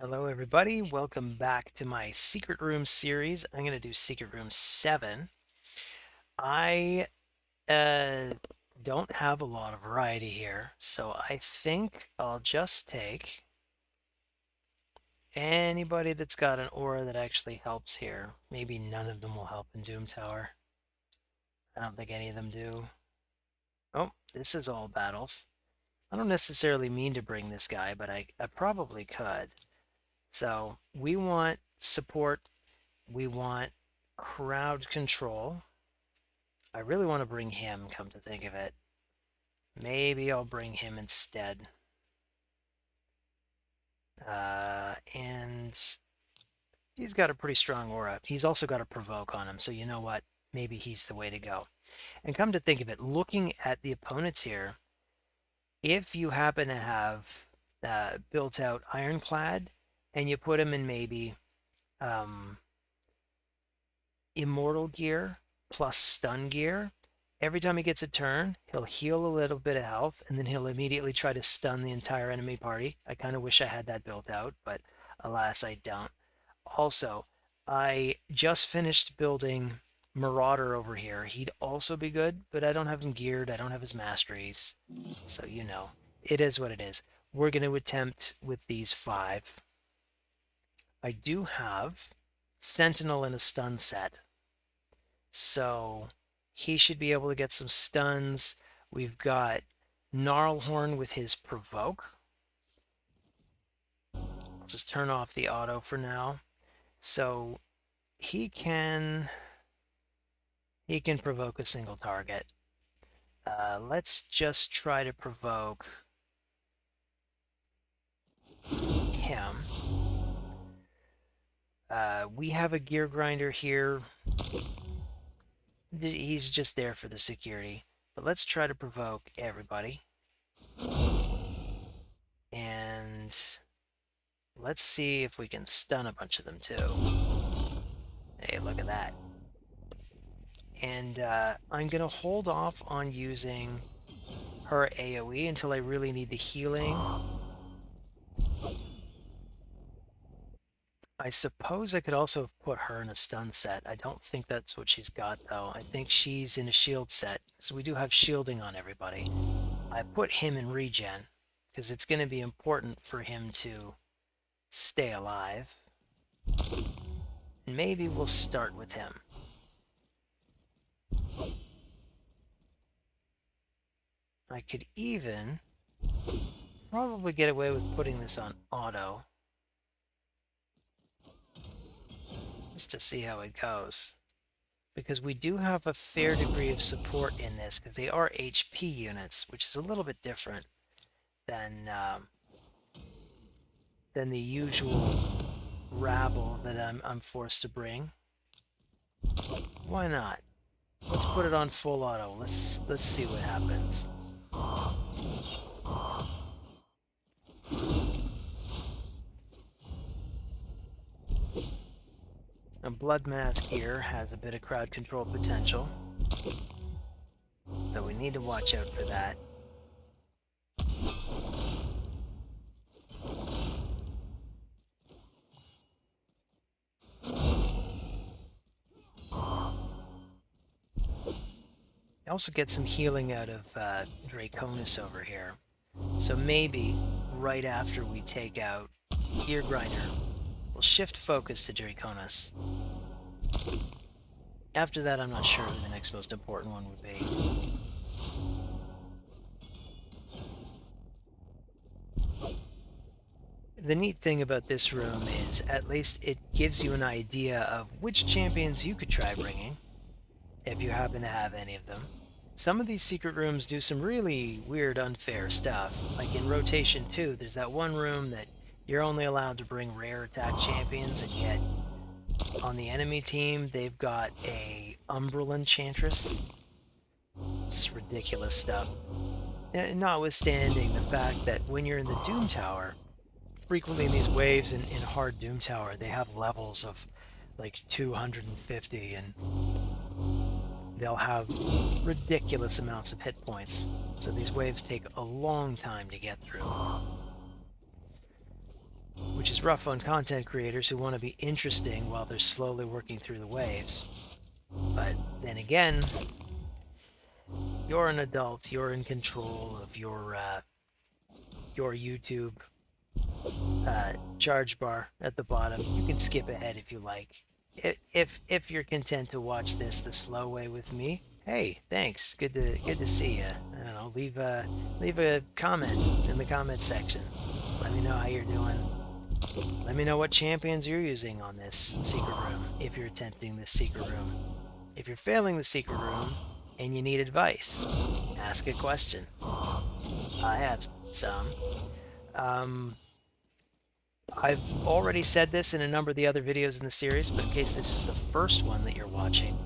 Hello, everybody. Welcome back to my Secret Room series. I'm going to do Secret Room 7. I uh, don't have a lot of variety here, so I think I'll just take anybody that's got an aura that actually helps here. Maybe none of them will help in Doom Tower. I don't think any of them do. Oh, this is all battles. I don't necessarily mean to bring this guy, but I probably could. So we want support. We want crowd control. I really want to bring him, come to think of it. Maybe I'll bring him instead. And he's got a pretty strong aura. He's also got a provoke on him, so you know what? Maybe he's the way to go. And come to think of it, looking at the opponents here, if you happen to have built out Ironclad and you put him in maybe Immortal gear plus stun gear, every time he gets a turn, he'll heal a little bit of health, and then he'll immediately try to stun the entire enemy party. I kind of wish I had that built out, but alas, I don't. Also, I just finished building Marauder over here. He'd also be good, but I don't have him geared. I don't have his masteries. So, you know, it is what it is. We're going to attempt with these 5. I do have Sentinel in a stun set. So he should be able to get some stuns. We've got Gnarlhorn with his provoke. I'll just turn off the auto for now. So he can provoke a single target. Let's just try to provoke him. We have a gear grinder here. He's just there for the security. But let's try to provoke everybody. And let's see if we can stun a bunch of them too. Hey, look at that. And I'm going to hold off on using her AoE until I really need the healing. I suppose I could also have put her in a stun set. I don't think that's what she's got, though. I think she's in a shield set, so we do have shielding on everybody. I put him in regen, because it's going to be important for him to stay alive. And maybe we'll start with him. I could even probably get away with putting this on auto, just to see how it goes. Because we do have a fair degree of support in this, because they are HP units, which is a little bit different than the usual rabble that I'm forced to bring. Why not? Let's put it on full auto. Let's see what happens. A Blood Mask here has a bit of crowd control potential, so we need to watch out for that. I also get some healing out of Draconis over here. So maybe right after we take out Gear Grinder, we'll shift focus to Draconis. After that, I'm not sure who the next most important one would be. The neat thing about this room is at least it gives you an idea of which champions you could try bringing, if you happen to have any of them. Some of these secret rooms do some really weird, unfair stuff. Like in Rotation 2, there's that one room that you're only allowed to bring rare attack champions, and yet on the enemy team, they've got a Umbral Enchantress. It's ridiculous stuff. Notwithstanding the fact that when you're in the Doom Tower, frequently in these waves in hard Doom Tower, they have levels of like 250, and they'll have ridiculous amounts of hit points. So these waves take a long time to get through, which which is rough on content creators who want to be interesting while they're slowly working through the waves. But then again, you're an adult, you're in control of your YouTube charge bar at the bottom. You can skip ahead if you like. If you're content to watch this the slow way with me, hey, thanks. Good to see you. I don't know. Leave a comment in the comment section. Let me know how you're doing. Let me know what champions you're using on this secret room if you're attempting this secret room. If you're failing the secret room and you need advice, ask a question. I have some. I've already said this in a number of the other videos in the series, but in case this is the first one that you're watching,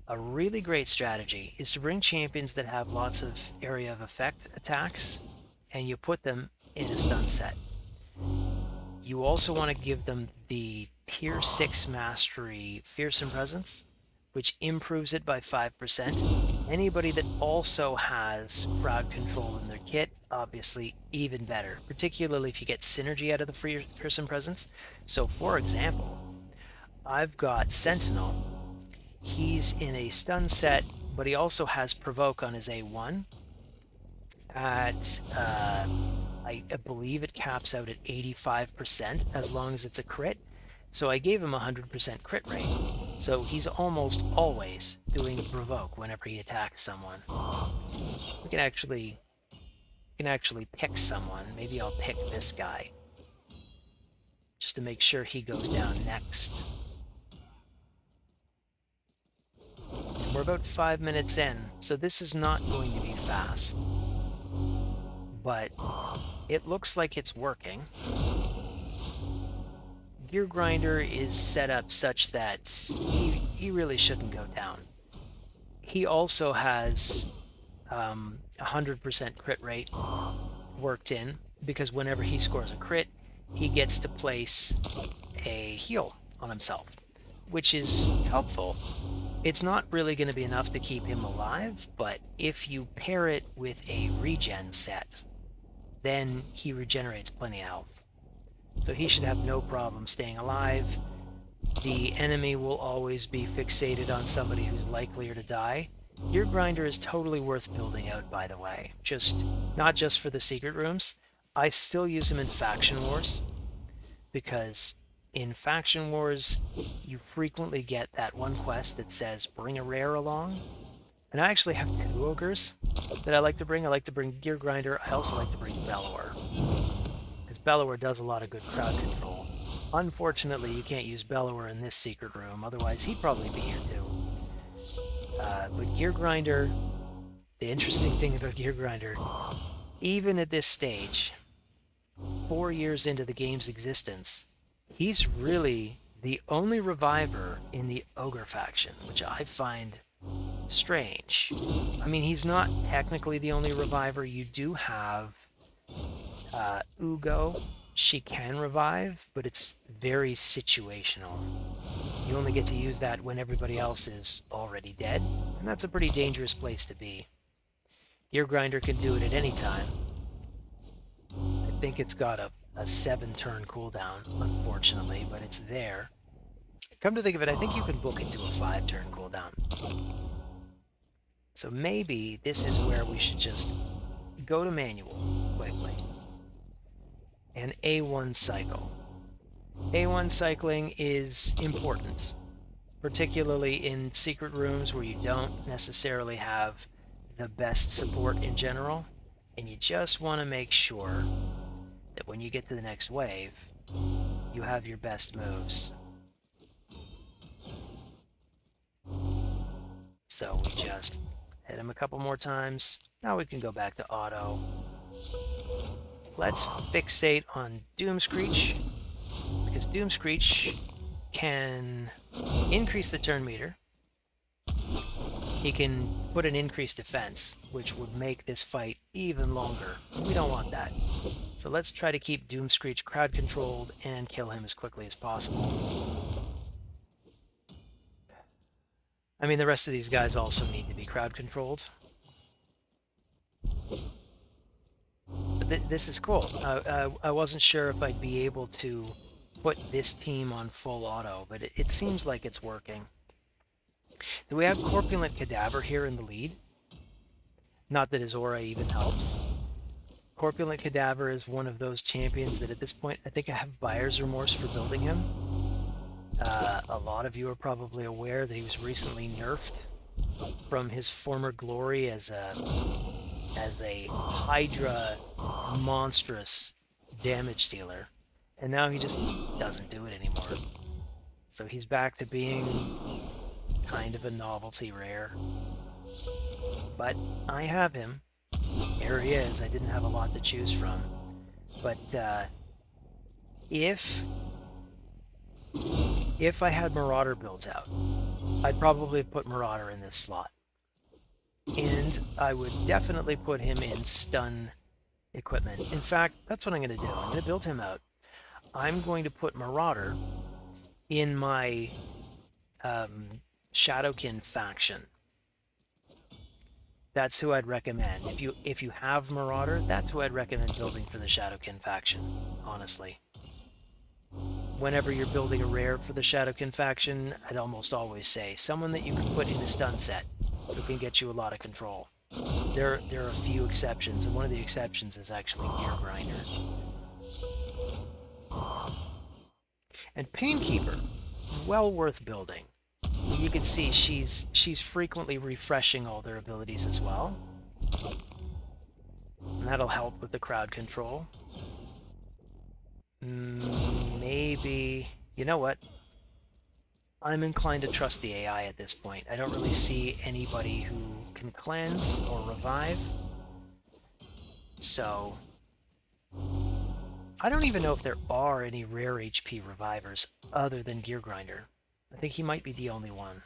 a really great strategy is to bring champions that have lots of area of effect attacks, and you put them in a stun set. You also want to give them the tier 6 mastery Fearsome Presence, which improves it by 5%. Anybody that also has crowd control in their kit, obviously even better, particularly if you get synergy out of the Fearsome Presence. So for example, I've got Sentinel. He's in a stun set, but he also has Provoke on his A1 at I believe it caps out at 85% as long as it's a crit. So I gave him 100% crit rate. So he's almost always doing a Provoke whenever he attacks someone. We can actually pick someone. Maybe I'll pick this guy, just to make sure he goes down next. And we're about 5 minutes in, so this is not going to be fast. But it looks like it's working. Gear Grinder is set up such that he really shouldn't go down. He also has 100% crit rate worked in, because whenever he scores a crit, he gets to place a heal on himself, which is helpful. It's not really going to be enough to keep him alive, but if you pair it with a regen set, then he regenerates plenty of health. So he should have no problem staying alive. The enemy will always be fixated on somebody who's likelier to die. Gear Grinder is totally worth building out, by the way. Not just for the secret rooms. I still use him in Faction Wars, because in Faction Wars, you frequently get that one quest that says, bring a rare along. And I actually have 2 ogres that I like to bring. I like to bring Gear Grinder. I also like to bring Bellower, because Bellower does a lot of good crowd control. Unfortunately, you can't use Bellower in this secret room, otherwise he'd probably be here too. But Gear Grinder, the interesting thing about Gear Grinder, even at this stage, 4 years into the game's existence, he's really the only reviver in the Ogre faction, which I find strange. I mean, he's not technically the only reviver. You do have Ugo. She can revive, but it's very situational. You only get to use that when everybody else is already dead, and that's a pretty dangerous place to be. Gear Grinder can do it at any time. I think it's got a 7-turn cooldown, unfortunately, but it's there. Come to think of it, I think you can book it to a 5-turn cooldown. So maybe this is where we should just go to manual quickly and A1 cycle. A1 cycling is important, particularly in secret rooms where you don't necessarily have the best support in general, and you just want to make sure that when you get to the next wave, you have your best moves. So we just hit him a couple more times. Now we can go back to auto. Let's fixate on Doomscreech, because Doomscreech can increase the turn meter. He can put an increased defense, which would make this fight even longer. We don't want that. So let's try to keep Doomscreech crowd controlled and kill him as quickly as possible. I mean, the rest of these guys also need to be crowd controlled. This is cool. I wasn't sure if I'd be able to put this team on full auto, but it seems like it's working. So we have Corpulent Cadaver here in the lead. Not that his aura even helps. Corpulent Cadaver is one of those champions that at this point I think I have buyer's remorse for building him. A lot of you are probably aware that he was recently nerfed from his former glory as a Hydra monstrous damage dealer, and now he just doesn't do it anymore. So he's back to being kind of a novelty rare. But I have him. Here he is. I didn't have a lot to choose from. But if I had Marauder built out, I'd probably put Marauder in this slot. And I would definitely put him in stun equipment. In fact, that's what I'm going to do. I'm going to build him out. I'm going to put Marauder in my Shadowkin faction. That's who I'd recommend. If you have Marauder, that's who I'd recommend building for the Shadowkin faction, honestly. Whenever you're building a rare for the Shadowkin faction, I'd almost always say someone that you can put in a stun set who can get you a lot of control. There are a few exceptions, and one of the exceptions is actually Gear Grinder. And Painkeeper, well worth building. You can see she's frequently refreshing all their abilities as well. And that'll help with the crowd control. Maybe... You know what? I'm inclined to trust the AI at this point. I don't really see anybody who can cleanse or revive. So... I don't even know if there are any rare HP revivers other than Gear Grinder. I think he might be the only one.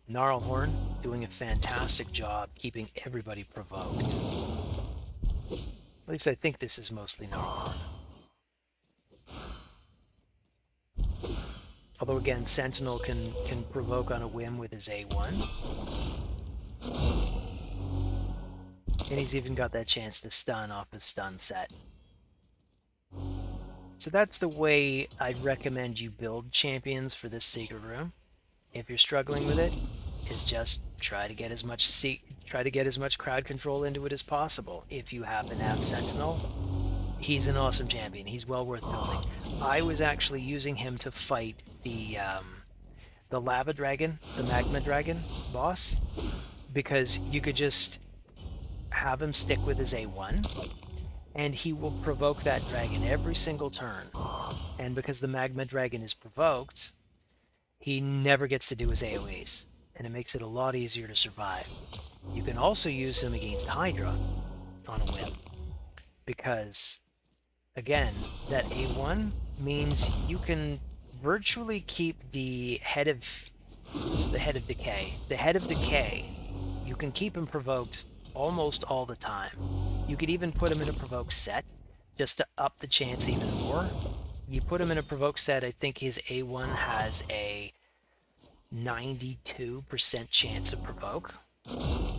Gnarlhorn doing a fantastic job keeping everybody provoked. At least I think this is mostly Gnarlhorn. Although again, Sentinel can provoke on a whim with his A1. And he's even got that chance to stun off his stun set. So that's the way I'd recommend you build champions for this secret room. If you're struggling with it, is just try to get as much crowd control into it as possible. If you happen to have Sentinel, he's an awesome champion. He's well worth building. I was actually using him to fight the Lava Dragon, the Magma Dragon boss, because you could just have him stick with his A1, and he will provoke that dragon every single turn. And because the Magma Dragon is provoked, he never gets to do his AoEs, and it makes it a lot easier to survive. You can also use him against Hydra on a whim, because, again, that A1 means you can virtually keep the head of decay. The head of decay, you can keep him provoked almost all the time. You could even put him in a provoke set just to up the chance even more. You put him in a provoke set, I think his A1 has a 92% chance of provoke,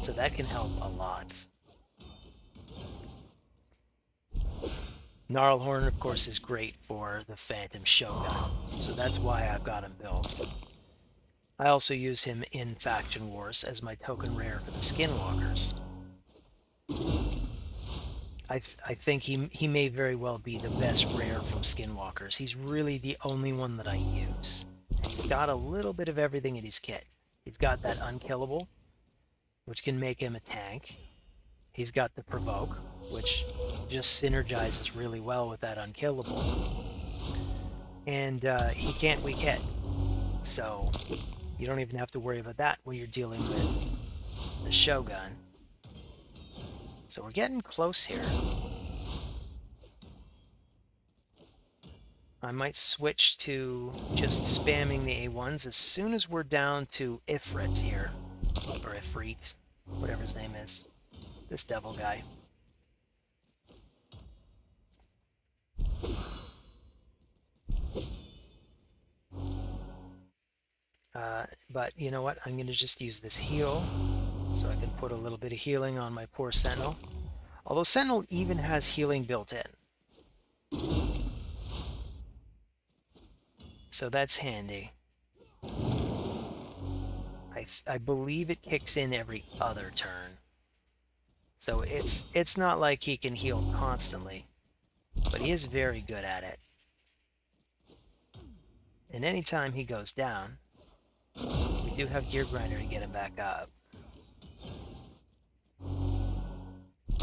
so that can help a lot. Gnarlhorn, of course, is great for the Phantom Shogun, so that's why I've got him built. I also use him in Faction Wars as my token rare for the Skinwalkers. I think he may very well be the best rare from Skinwalkers. He's really the only one that I use. And he's got a little bit of everything in his kit. He's got that Unkillable, which can make him a tank. He's got the Provoke, which just synergizes really well with that Unkillable. And he can't weak hit. So you don't even have to worry about that when you're dealing with the Shogun. So we're getting close here. I might switch to just spamming the A1s as soon as we're down to Ifrit here. Or Ifrit, whatever his name is. This devil guy. But you know what? I'm going to just use this heal so I can put a little bit of healing on my poor Sentinel. Although Sentinel even has healing built in. So that's handy. I believe it kicks in every other turn. So it's not like he can heal constantly, but he is very good at it. And anytime he goes down, we do have Gear Grinder to get him back up.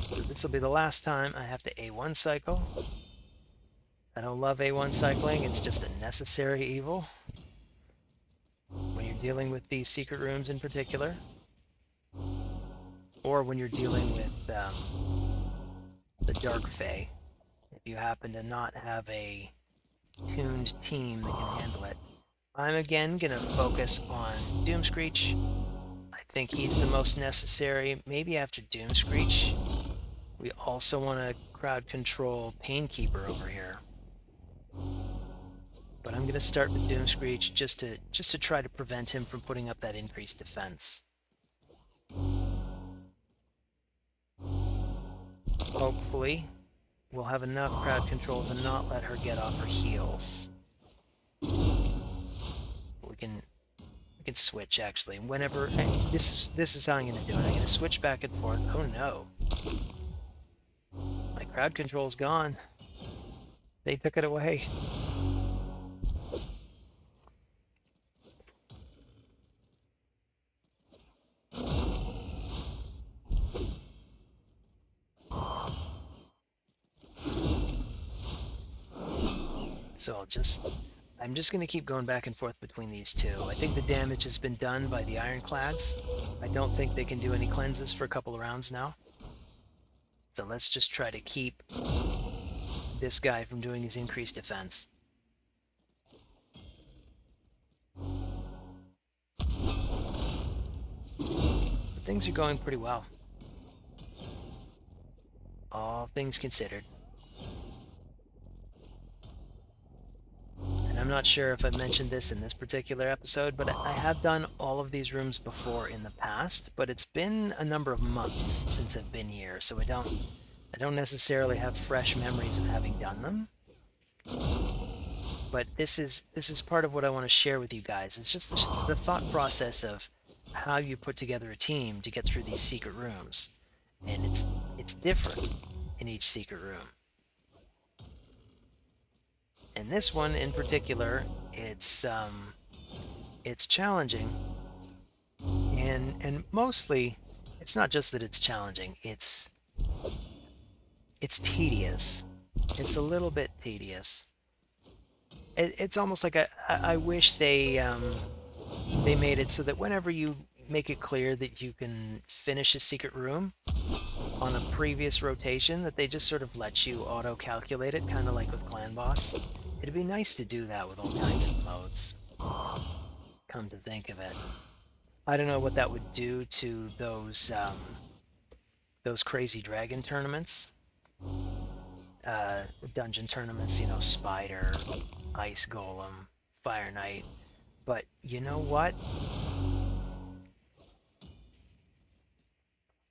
So this will be the last time I have to A1 cycle. I don't love A1 cycling, it's just a necessary evil when you're dealing with these secret rooms in particular, or when you're dealing with the Dark Fae. If you happen to not have a tuned team that can handle it. I'm again going to focus on Doomscreech. I think he's the most necessary. Maybe after Doomscreech, we also want to crowd control Painkeeper over here. But I'm going to start with Doomscreech just to try to prevent him from putting up that increased defense. Hopefully, we'll have enough crowd control to not let her get off her heels. We can switch actually. Whenever this is how I'm going to do it. I'm going to switch back and forth. Oh no. My crowd control's gone. They took it away. So I'm just going to keep going back and forth between these two. I think the damage has been done by the Ironclads. I don't think they can do any cleanses for a couple of rounds now. So let's just try to keep this guy from doing his increased defense. But things are going pretty well. All things considered. And I'm not sure if I've mentioned this in this particular episode, but I have done all of these rooms before in the past, but it's been a number of months since I've been here, so I don't necessarily have fresh memories of having done them. But this is part of what I want to share with you guys. It's just the thought process of how you put together a team to get through these secret rooms. And it's different in each secret room. And this one in particular, it's challenging, and mostly, it's not just that it's challenging. It's tedious. It's a little bit tedious. It's almost like I wish they made it so that whenever you make it clear that you can finish a secret room on a previous rotation, that they just sort of let you auto-calculate it, kind of like with Clan Boss. It'd be nice to do that with all kinds of modes, come to think of it. I don't know what that would do to those crazy dragon tournaments. Dungeon tournaments, you know, Spider, Ice Golem, Fire Knight. But you know what?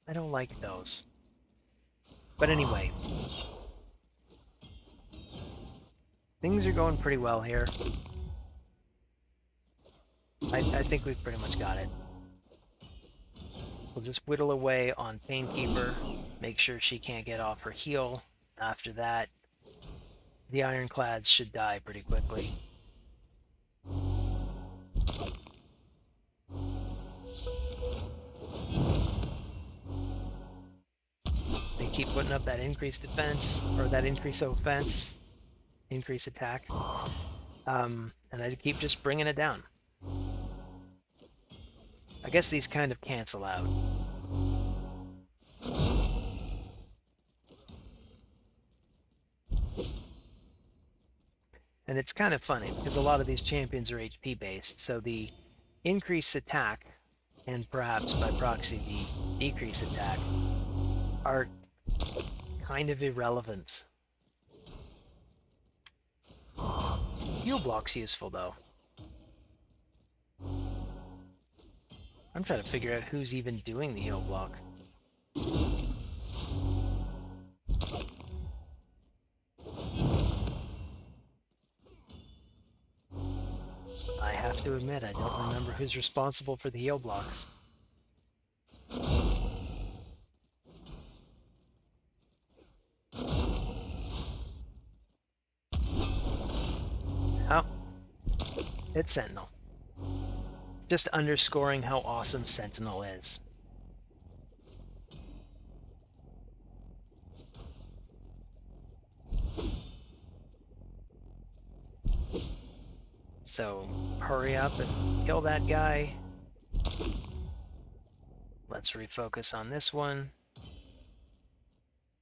I don't like those. But anyway, things are going pretty well here. I think we've pretty much got it. We'll just whittle away on Painkeeper, make sure she can't get off her heel. After that, the Ironclads should die pretty quickly. They keep putting up that increased defense, or that increased offense, increased attack, and I keep just bringing it down. I guess these kind of cancel out. And it's kind of funny, because a lot of these champions are HP based, so the increased attack, and perhaps by proxy the decreased attack, are kind of irrelevant. Heal block's useful though. I'm trying to figure out who's even doing the heal block. I have to admit, I don't remember who's responsible for the heal blocks. Oh, it's Sentinel. Just underscoring how awesome Sentinel is. So, hurry up and kill that guy. Let's refocus on this one.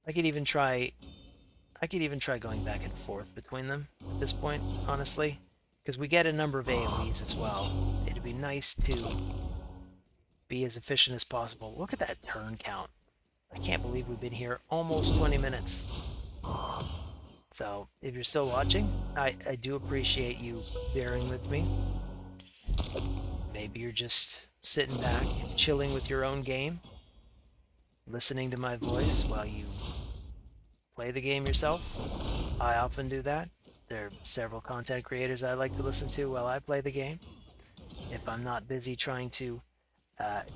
I could even try going back and forth between them at this point, honestly. Because we get a number of AoEs as well. It'd be nice to be as efficient as possible. Look at that turn count. I can't believe we've been here almost 20 minutes. So, if you're still watching, I do appreciate you bearing with me. Maybe you're just sitting back, chilling with your own game, listening to my voice while you play the game yourself. I often do that. There are several content creators I like to listen to while I play the game, if I'm not busy trying to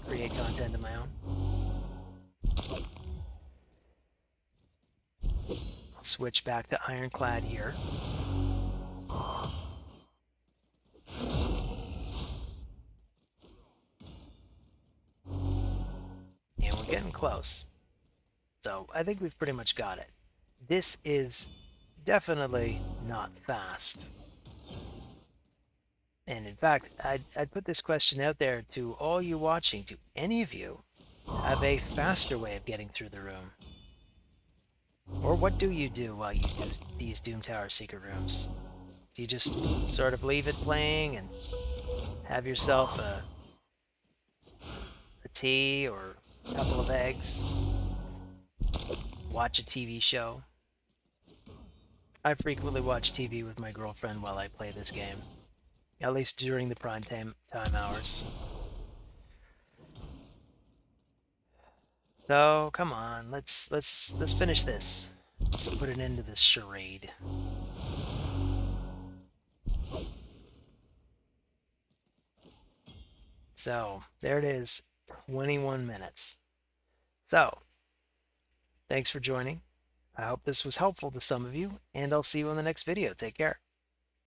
create content of my own. I'll switch back to Ironclad here. And we're getting close. So I think we've pretty much got it. This is definitely not fast. And in fact, I'd put this question out there to all you watching, to any of you, have a faster way of getting through the room. Or what do you do while you do these Doom Tower secret rooms? Do you just sort of leave it playing and have yourself a tea or a couple of eggs? Watch a TV show? I frequently watch TV with my girlfriend while I play this game. At least during the prime time hours. So come on, let's finish this. Let's put an end to this charade. So there it is, 21 minutes. So thanks for joining. I hope this was helpful to some of you, and I'll see you in the next video. Take care.